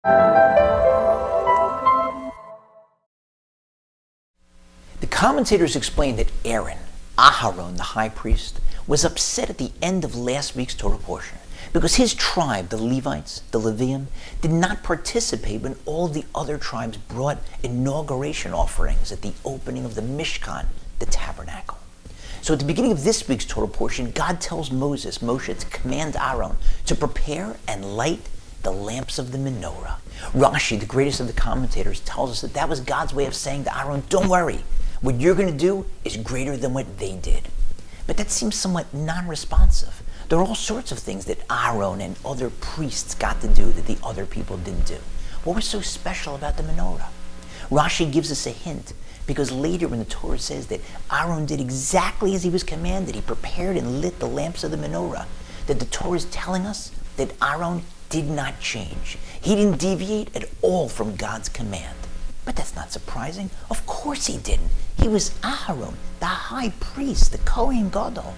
The commentators explain that Aaron, Aharon, the high priest, was upset at the end of last week's Torah portion because his tribe, the Levites, the Levium, did not participate when all the other tribes brought inauguration offerings at the opening of the Mishkan, the tabernacle. So at the beginning of this week's Torah portion, God tells Moshe to command Aaron to prepare and light the lamps of the menorah. Rashi, the greatest of the commentators, tells us that that was God's way of saying to Aaron, don't worry, what you're going to do is greater than what they did. But that seems somewhat non-responsive. There are all sorts of things that Aaron and other priests got to do that the other people didn't do. What was so special about the menorah? Rashi gives us a hint, because later when the Torah says that Aaron did exactly as he was commanded, he prepared and lit the lamps of the menorah, that the Torah is telling us that Aaron did not change. He didn't deviate at all from God's command. But that's not surprising. Of course he didn't. He was Aharon, the high priest, the Kohen Gadol.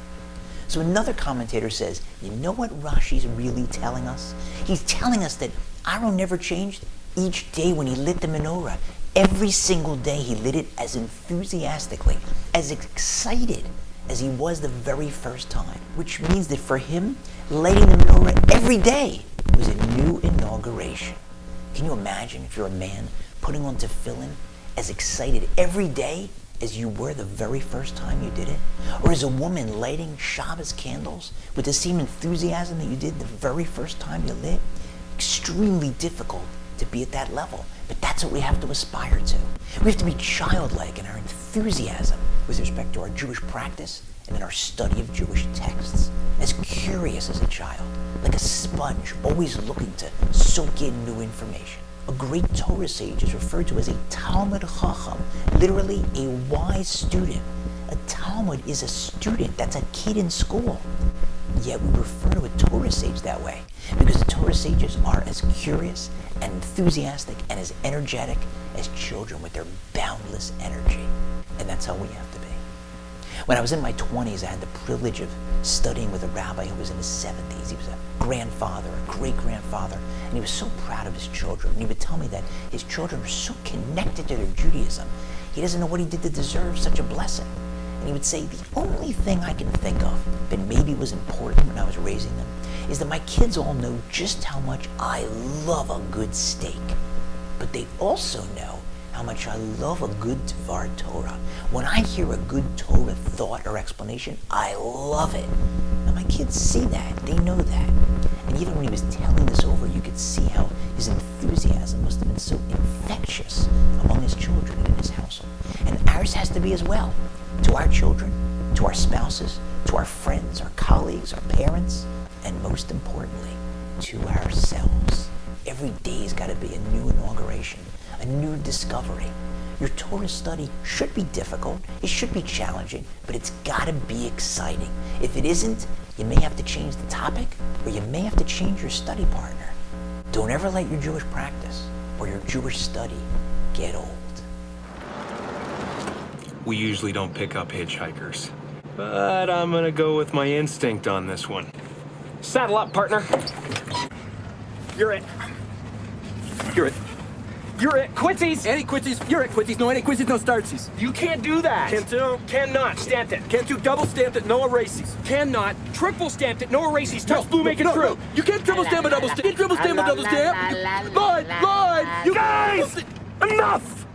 So another commentator says, you know what Rashi's really telling us? He's telling us that Aaron never changed each day when he lit the menorah. Every single day he lit it as enthusiastically, as excited as he was the very first time. Which means that for him, lighting the menorah every day was a new inauguration. Can you imagine if you're a man putting on tefillin as excited every day as you were the very first time you did it? Or as a woman lighting Shabbos candles with the same enthusiasm that you did the very first time you lit? Extremely difficult to be at that level, but that's what we have to aspire to. We have to be childlike in our enthusiasm with respect to our Jewish practice and in our study of Jewish texts. As curious as a child, like a sponge, always looking to soak in new information. A great Torah sage is referred to as a Talmud Chacham, literally a wise student. A Talmud is a student, that's a kid in school. Yet we refer to a Torah sage that way because the Torah sages are as curious and enthusiastic and as energetic as children with their boundless energy. And that's how we have to be. When I was in my 20s, I had the privilege of studying with a rabbi who was in his 70s. He was a grandfather, a great-grandfather, and he was so proud of his children. And he would tell me that his children are so connected to their Judaism. He doesn't know what he did to deserve such a blessing. And he would say, the only thing I can think of that maybe was important when I was raising them is that my kids all know just how much I love a good steak. But they also know how much I love a good Dvar Torah. When I hear a good Torah thought or explanation, I love it. Now my kids see that, they know that. And even when he was telling this over, you could see how his enthusiasm must have been so infectious among his children and in his household. And ours has to be as well. To our children, to our spouses, to our friends, our colleagues, our parents, and most importantly, to ourselves. Every day's got to be a new inauguration, a new discovery. Your Torah study should be difficult, it should be challenging, but it's got to be exciting. If it isn't, you may have to change the topic, or you may have to change your study partner. Don't ever let your Jewish practice or your Jewish study get old. We usually don't pick up hitchhikers, but I'm gonna go with my instinct on this one. Saddle up, partner. You're it. You're it. You're it. Quitsies! Any quitsies? You're it, quitsies. No, any quitsies, no startsies. You can't do that! Can't do? Cannot. Stamped it. Can't do double stamped it, no erases. Cannot. Triple stamped it. No erases. Touch blue, make it no, true. No. You can't triple stamp a double stamp. You can't triple stamp a double stamp. Line! You guys! Enough!